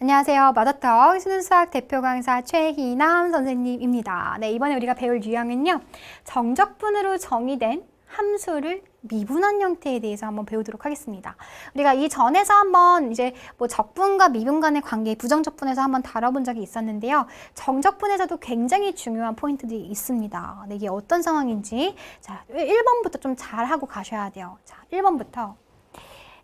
안녕하세요. 마더톡 수능수학 대표 강사 최희남 선생님입니다. 네, 이번에 우리가 배울 유형은요. 정적분으로 정의된 함수를 미분한 형태에 대해서 한번 배우도록 하겠습니다. 우리가 이 전에서 한번 이제 뭐 적분과 미분 간의 관계, 부정적분에서 한번 다뤄본 적이 있었는데요. 정적분에서도 굉장히 중요한 포인트들이 있습니다. 네, 이게 어떤 상황인지. 자, 1번부터 좀 잘 하고 가셔야 돼요. 자, 1번부터.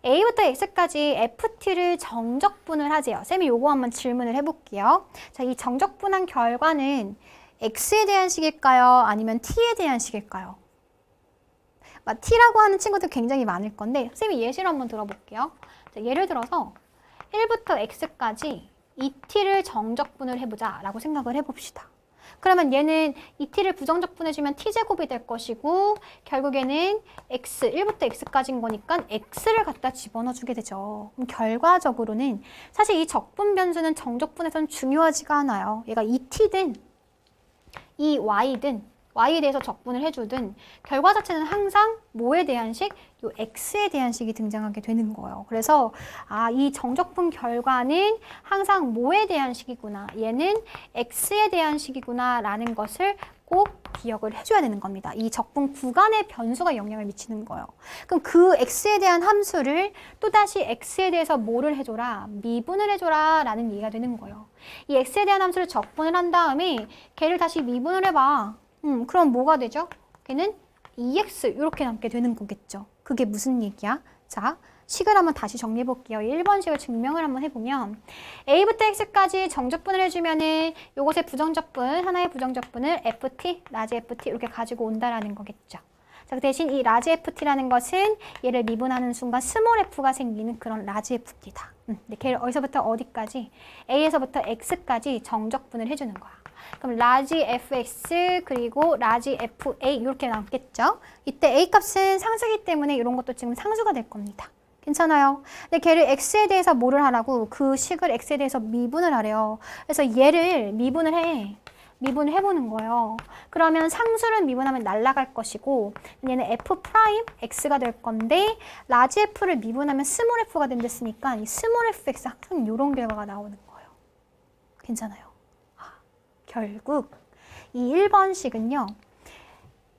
A부터 X까지 FT를 정적분을 하재요. 쌤이 요거 한번 질문을 해볼게요. 자, 이 정적분한 결과는 X에 대한 식일까요? 아니면 T에 대한 식일까요? T라고 하는 친구들 굉장히 많을 건데 쌤이 예시를 한번 들어볼게요. 자, 예를 들어서 1부터 X까지 이 T를 정적분을 해보자 라고 생각을 해봅시다. 그러면 얘는 이 t를 부정적분해주면 t제곱이 될 것이고 결국에는 x, 1부터 x까지인 거니까 x를 갖다 집어넣어주게 되죠. 그럼 결과적으로는 사실 이 적분 변수는 정적분에서는 중요하지가 않아요. 얘가 이 t든 이 y든 y에 대해서 적분을 해주든 결과 자체는 항상 뭐에 대한 식? 요 x에 대한 식이 등장하게 되는 거예요. 그래서 이 정적분 결과는 항상 뭐에 대한 식이구나. 얘는 x에 대한 식이구나 라는 것을 꼭 기억을 해줘야 되는 겁니다. 이 적분 구간의 변수가 영향을 미치는 거예요. 그럼 그 x에 대한 함수를 또다시 x에 대해서 뭐를 해줘라? 미분을 해줘라 라는 얘기가 되는 거예요. 이 x에 대한 함수를 적분을 한 다음에 걔를 다시 미분을 해봐. 그럼 뭐가 되죠? 걔는 2x 이렇게 남게 되는 거겠죠. 그게 무슨 얘기야? 자, 식을 한번 다시 정리해 볼게요. 1번식을 증명을 한번 해보면 A부터 X까지 정적분을 해주면은 요것의 부정적분, 하나의 부정적분을 FT, 라지 FT 이렇게 가지고 온다라는 거겠죠. 자, 그 대신 이 라지 FT라는 것은 얘를 미분하는 순간 스몰 f가 생기는 그런 라지 FT다. 걔를 어디서부터 어디까지? A에서부터 X까지 정적분을 해주는 거야. 그럼 라지 fx 그리고 라지 fa 이렇게 남겠죠. 이때 a 값은 상수기 때문에 이런 것도 지금 상수가 될 겁니다. 괜찮아요. 근데 걔를 x에 대해서 뭐를 하라고? 그 식을 x에 대해서 미분을 하래요. 그래서 얘를 미분을 해보는 거예요. 그러면 상수를 미분하면 날아갈 것이고 얘는 f 프라임 x가 될 건데 라지 f를 미분하면 스몰 f가 된댔으니까 이 스몰 fx 항상 이런 결과가 나오는 거예요. 괜찮아요. 결국 이 1번식은요.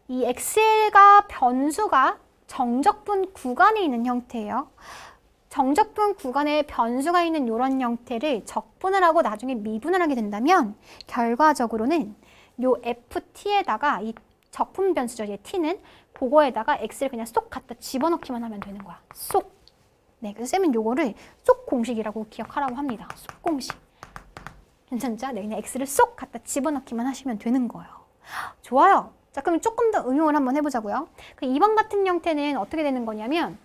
이 x가 변수가 정적분 구간에 있는 형태예요. 정적분 구간에 변수가 있는 이런 형태를 적분을 하고 나중에 미분을 하게 된다면 결과적으로는 요 ft에다가 이 적분 변수죠. 얘 t는 그거에다가 x를 그냥 쏙 갖다 집어넣기만 하면 되는 거야. 쏙. 네, 그래서 쌤은 요거를 쏙 공식이라고 기억하라고 합니다. 쏙 공식. 괜찮죠? 네, 그냥 x를 쏙 갖다 집어넣기만 하시면 되는 거예요. 좋아요. 자, 그럼 조금 더 응용을 한번 해보자고요. 그 2번 같은 형태는 어떻게 되는 거냐면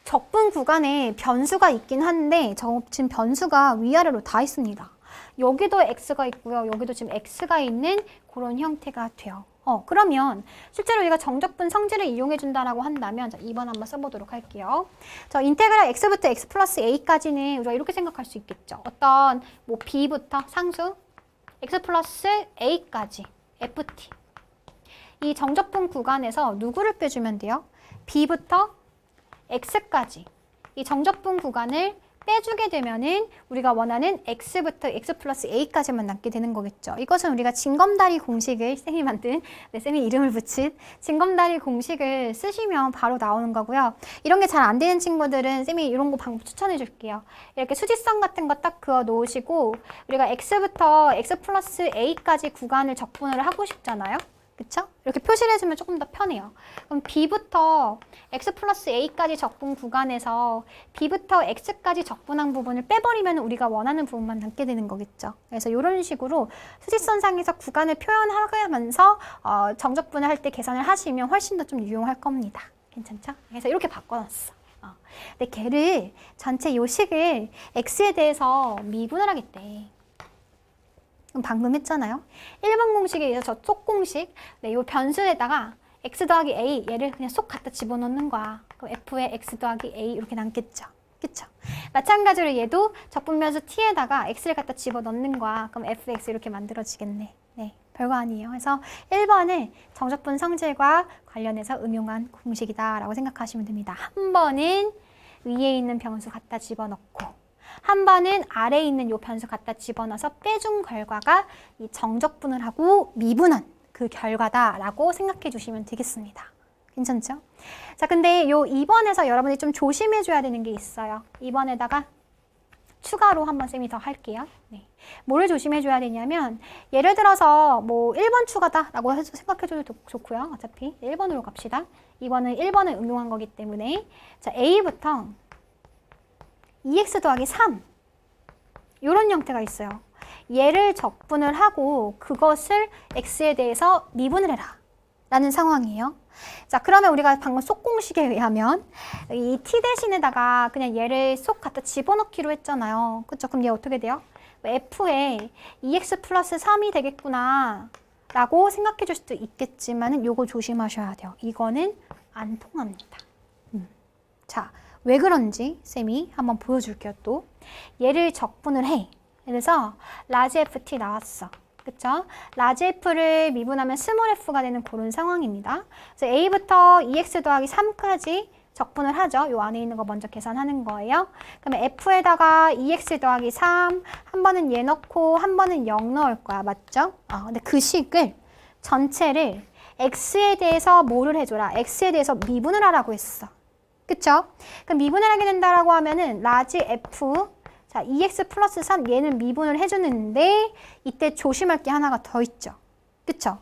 적분 구간에 변수가 있긴 한데 지금 변수가 위아래로 다 있습니다. 여기도 x가 있고요. 여기도 지금 x가 있는 그런 형태가 돼요. 그러면 실제로 우리가 정적분 성질을 이용해 준다라고 한다면 자, 2번 한번 써보도록 할게요. 저 인테그랄 x부터 x 플러스 a까지는 우리가 이렇게 생각할 수 있겠죠. 어떤 뭐 b부터 상수 x 플러스 a까지 ft 이 정적분 구간에서 누구를 빼주면 돼요? b부터 x까지 이 정적분 구간을 빼주게 되면은 우리가 원하는 x부터 x 플러스 a까지만 남게 되는 거겠죠. 이것은 우리가 징검다리 공식을 쌤이 만든, 쌤이 이름을 붙인 징검다리 공식을 쓰시면 바로 나오는 거고요. 이런 게 잘 안 되는 친구들은 쌤이 이런 거 방법 추천해 줄게요. 이렇게 수직선 같은 거 딱 그어 놓으시고 우리가 x부터 x 플러스 a까지 구간을 적분을 하고 싶잖아요. 그쵸? 이렇게 표시를 해주면 조금 더 편해요. 그럼 b부터 x 플러스 a까지 적분 구간에서 b부터 x까지 적분한 부분을 빼버리면 우리가 원하는 부분만 남게 되는 거겠죠. 그래서 이런 식으로 수직선상에서 구간을 표현하면서 정적분을 할 때 계산을 하시면 훨씬 더 좀 유용할 겁니다. 괜찮죠? 그래서 이렇게 바꿔놨어. 근데 걔를 전체 요식을 x에 대해서 미분을 하겠대. 방금 했잖아요. 1번 공식에 의해서 저 쏙 공식, 네, 요 변수에다가 x 더하기 a 얘를 그냥 쏙 갖다 집어넣는 거야. 그럼 f에 x 더하기 a 이렇게 남겠죠. 그쵸? 마찬가지로 얘도 적분 변수 t에다가 x를 갖다 집어넣는 거야. 그럼 fx 이렇게 만들어지겠네. 네, 별거 아니에요. 그래서 1번은 정적분 성질과 관련해서 응용한 공식이다 라고 생각하시면 됩니다. 한 번은 위에 있는 변수 갖다 집어넣고 한 번은 아래에 있는 요 변수 갖다 집어넣어서 빼준 결과가 이 정적분을 하고 미분한 그 결과다라고 생각해 주시면 되겠습니다. 괜찮죠? 자, 근데 요 2번에서 여러분이 좀 조심해 줘야 되는 게 있어요. 2번에다가 추가로 한번 쌤이 더 할게요. 네. 뭐를 조심해 줘야 되냐면 예를 들어서 뭐 1번 추가다라고 해서 생각해 줘도 좋고요. 어차피 1번으로 갑시다. 2번은 1번을 응용한 거기 때문에 자, A부터 2x 더하기 3 이런 형태가 있어요. 얘를 적분을 하고 그것을 x에 대해서 미분을 해라 라는 상황이에요. 자, 그러면 우리가 방금 속공식에 의하면 이 t 대신에다가 그냥 얘를 쏙 갖다 집어넣기로 했잖아요. 그쵸? 그럼 얘 어떻게 돼요? f에 2x 플러스 3이 되겠구나 라고 생각해 줄 수도 있겠지만 요거 조심하셔야 돼요. 이거는 안 통합니다. 자, 왜 그런지 쌤이 한번 보여줄게요. 또 얘를 적분을 해. 그래서 라지 ft 나왔어. 그쵸? 라지 f를 미분하면 스몰 f가 되는 그런 상황입니다. 그래서 a부터 2x 더하기 3까지 적분을 하죠. 요 안에 있는 거 먼저 계산하는 거예요. 그러면 f에다가 2x 더하기 3, 한 번은 얘 넣고 한 번은 0 넣을 거야. 맞죠? 근데 그 식을 전체를 x에 대해서 뭐를 해줘라? x에 대해서 미분을 하라고 했어. 그쵸? 그럼 미분을 하게 된다라고 하면은 라지 f 자, 2x 플러스 3 얘는 미분을 해주는데 이때 조심할 게 하나가 더 있죠. 그쵸?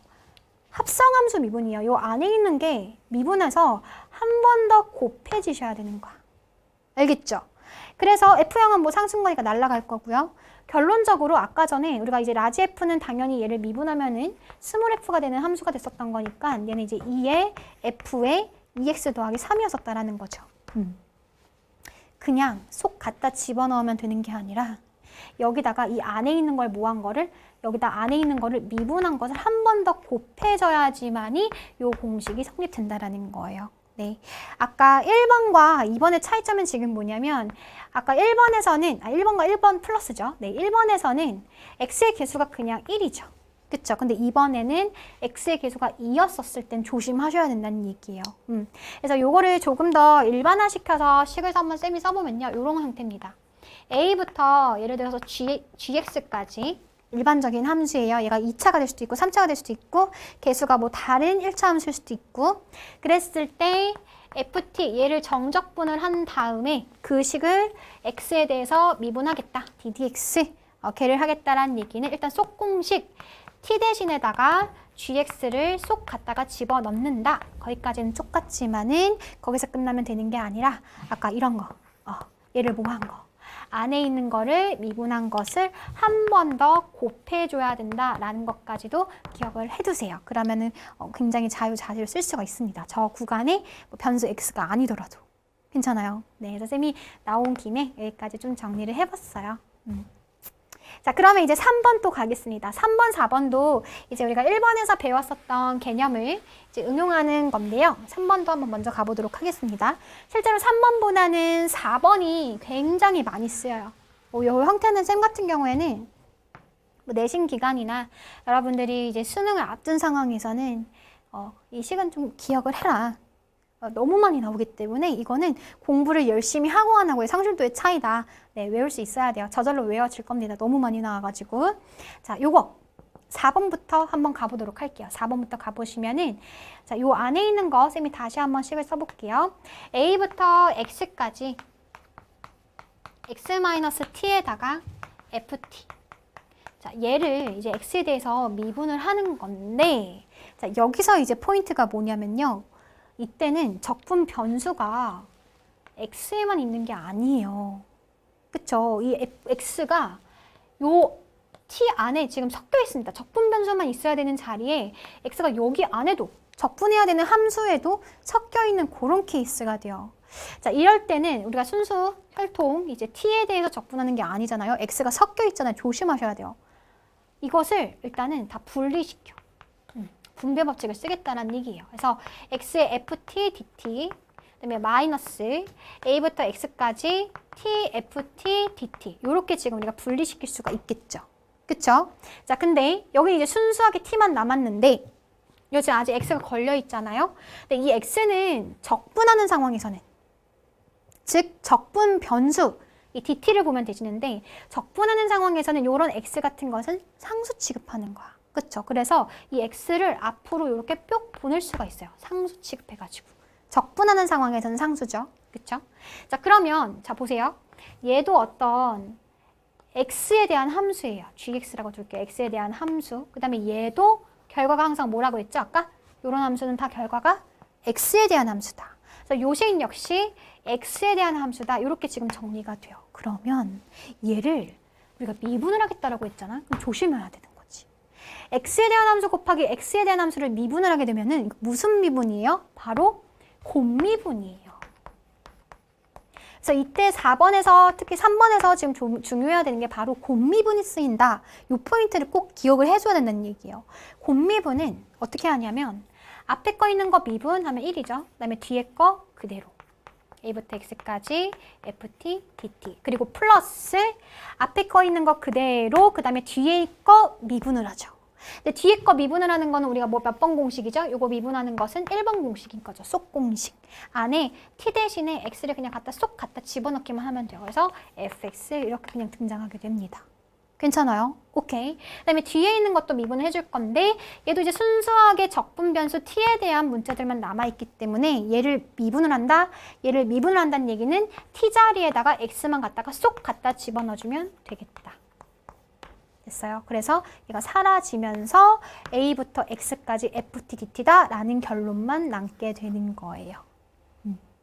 합성함수 미분이에요. 요 안에 있는 게 미분해서 한 번 더 곱해지셔야 되는 거야. 알겠죠? 그래서 F형은 뭐 상승거리가 날아갈 거고요. 결론적으로 아까 전에 우리가 이제 라지 F는 당연히 얘를 미분하면은 스몰 F가 되는 함수가 됐었던 거니까 얘는 이제 2의 F에 2x 더하기 3이었었다라는 거죠. 그냥 속 갖다 집어넣으면 되는 게 아니라 여기다가 이 안에 있는 걸 모한 거를 여기다 안에 있는 거를 미분한 것을 한 번 더 곱해줘야지만이 요 공식이 성립된다라는 거예요. 네, 아까 1번과 2번의 차이점은 지금 뭐냐면 아까 1번에서는 1번과 1번 플러스죠. 네, 1번에서는 x의 개수가 그냥 1이죠. 그쵸? 근데 이번에는 x의 개수가 2였었을 땐 조심하셔야 된다는 얘기예요. 그래서 요거를 조금 더 일반화시켜서 식을 한번 쌤이 써보면요. 요런 형태입니다. a부터 예를 들어서 gx까지 일반적인 함수예요. 얘가 2차가 될 수도 있고 3차가 될 수도 있고 개수가 뭐 다른 1차 함수일 수도 있고 그랬을 때 ft 얘를 정적분을 한 다음에 그 식을 x에 대해서 미분하겠다. ddx 걔를 하겠다라는 얘기는 일단 속공식 t 대신에다가 gx를 쏙 갖다가 집어넣는다. 거기까지는 똑같지만은 거기서 끝나면 되는 게 아니라 아까 이런 거, 얘를 모한 거. 안에 있는 거를 미분한 것을 한 번 더 곱해줘야 된다라는 것까지도 기억을 해두세요. 그러면은 굉장히 자유자재로 쓸 수가 있습니다. 저 구간에 뭐 변수 x가 아니더라도 괜찮아요. 네, 그래서 쌤이 나온 김에 여기까지 좀 정리를 해봤어요. 자, 그러면 이제 3번 또 가겠습니다. 3번, 4번도 이제 우리가 1번에서 배웠었던 개념을 이제 응용하는 건데요. 3번도 한번 먼저 가보도록 하겠습니다. 실제로 3번보다는 4번이 굉장히 많이 쓰여요. 이 형태는 쌤 같은 경우에는 뭐 내신 기간이나 여러분들이 이제 수능을 앞둔 상황에서는 이 식은 좀 기억을 해라. 너무 많이 나오기 때문에 이거는 공부를 열심히 하고 안 하고의 상실도의 차이다. 네, 외울 수 있어야 돼요. 저절로 외워질 겁니다. 너무 많이 나와가지고. 자, 요거 4번부터 한번 가보도록 할게요. 4번부터 가보시면은 자, 요 안에 있는 거 쌤이 다시 한번 식을 써볼게요. a부터 x까지 x-t에다가 ft. 자, 얘를 이제 x에 대해서 미분을 하는 건데 자, 여기서 이제 포인트가 뭐냐면요. 이때는 적분 변수가 x에만 있는 게 아니에요. 그쵸? 이 x가 요 t 안에 지금 섞여 있습니다. 적분 변수만 있어야 되는 자리에 x가 여기 안에도 적분해야 되는 함수에도 섞여 있는 그런 케이스가 돼요. 자, 이럴 때는 우리가 순수 혈통 이제 t에 대해서 적분하는 게 아니잖아요. x가 섞여 있잖아요. 조심하셔야 돼요. 이것을 일단은 다 분리시켜. 분배 법칙을 쓰겠다는 얘기예요. 그래서 x의 ft, dt, 그다음에 마이너스 a부터 x까지 t, ft, dt 이렇게 지금 우리가 분리시킬 수가 있겠죠. 그쵸? 자, 근데 여기 이제 순수하게 t만 남았는데 여기 아직 x가 걸려 있잖아요. 근데 이 x는 적분하는 상황에서는 즉 적분 변수 이 dt를 보면 되시는데 적분하는 상황에서는 이런 x 같은 것은 상수 취급하는 거야. 그쵸? 그래서 이 x를 앞으로 이렇게 뿅 보낼 수가 있어요. 상수 취급해가지고. 적분하는 상황에서는 상수죠. 그쵸? 자, 그러면 자 보세요. 얘도 어떤 x에 대한 함수예요. gx라고 둘게요. x에 대한 함수. 그 다음에 얘도 결과가 항상 뭐라고 했죠? 아까? 이런 함수는 다 결과가 x에 대한 함수다. 그래서 요식 역시 x에 대한 함수다. 이렇게 지금 정리가 돼요. 그러면 얘를 우리가 미분을 하겠다라고 했잖아. 그럼 조심해야 되는 거지. x에 대한 함수 곱하기 x에 대한 함수를 미분을 하게 되면은 무슨 미분이에요? 바로 곱미분이에요. 그래서 이때 4번에서 특히 3번에서 지금 중요해야 되는 게 바로 곱미분이 쓰인다. 이 포인트를 꼭 기억을 해줘야 된다는 얘기예요. 곱미분은 어떻게 하냐면 앞에 거 있는 거 미분 하면 1이죠. 그 다음에 뒤에 거 그대로. a부터 x까지 ft, dt. 그리고 플러스 앞에 거 있는 거 그대로 그 다음에 뒤에 거 미분을 하죠. 근데 뒤에 거 미분을 하는 거는 우리가 뭐 몇 번 공식이죠? 요거 미분하는 것은 1번 공식인 거죠. 쏙 공식. 안에 t 대신에 x를 그냥 쏙 갖다 집어넣기만 하면 돼요. 그래서 fx 이렇게 그냥 등장하게 됩니다. 괜찮아요? 오케이. 그 다음에 뒤에 있는 것도 미분을 해줄 건데 얘도 이제 순수하게 적분 변수 t에 대한 문자들만 남아있기 때문에 얘를 미분을 한다. 얘를 미분을 한다는 얘기는 t 자리에다가 x만 갖다가 쏙 갖다 집어넣어주면 되겠다. 됐어요. 그래서 얘가 사라지면서 a부터 x까지 ft, dt다 라는 결론만 남게 되는 거예요.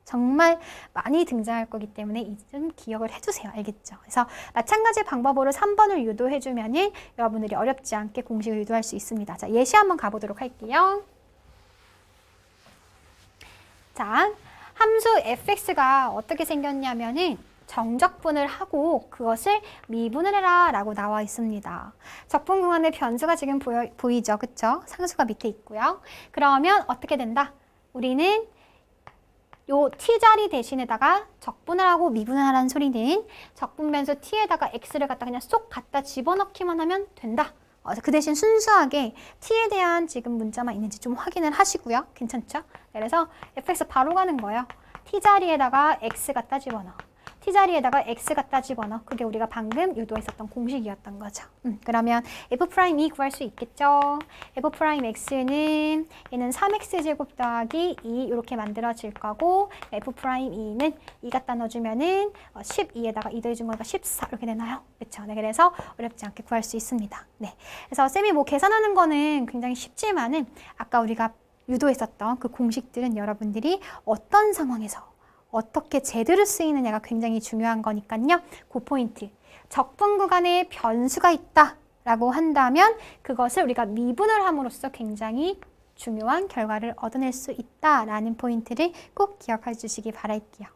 정말 많이 등장할 거기 때문에 좀 기억을 해주세요. 알겠죠? 그래서 마찬가지 방법으로 3번을 유도해주면은 여러분들이 어렵지 않게 공식을 유도할 수 있습니다. 자, 예시 한번 가보도록 할게요. 자, 함수 fx가 어떻게 생겼냐면은 정적분을 하고 그것을 미분을 해라 라고 나와 있습니다. 적분 구간의 변수가 지금 보이죠? 그쵸? 상수가 밑에 있고요. 그러면 어떻게 된다? 우리는 요 t자리 대신에다가 적분을 하고 미분을 하라는 소리는 적분 변수 t에다가 x를 갖다 그냥 쏙 갖다 집어넣기만 하면 된다. 그 대신 순수하게 t에 대한 지금 문자만 있는지 좀 확인을 하시고요. 괜찮죠? 그래서 fx 바로 가는 거예요. t자리에다가 x 갖다 집어넣어. t자리에다가 x 갖다 집어넣어. 그게 우리가 방금 유도했었던 공식이었던 거죠. 그러면 f'이 구할 수 있겠죠. f'x는 얘는 3x제곱 더하기 2 이렇게 만들어질 거고 f'이는 2 갖다 넣어주면은 12에다가 2 더해준 거니까 14 이렇게 되나요? 그렇죠. 네, 그래서 어렵지 않게 구할 수 있습니다. 네, 그래서 쌤이 뭐 계산하는 거는 굉장히 쉽지만은 아까 우리가 유도했었던 그 공식들은 여러분들이 어떤 상황에서 어떻게 제대로 쓰이느냐가 굉장히 중요한 거니까요. 그 포인트. 적분 구간에 변수가 있다라고 한다면 그것을 우리가 미분을 함으로써 굉장히 중요한 결과를 얻어낼 수 있다라는 포인트를 꼭 기억해 주시기 바랄게요.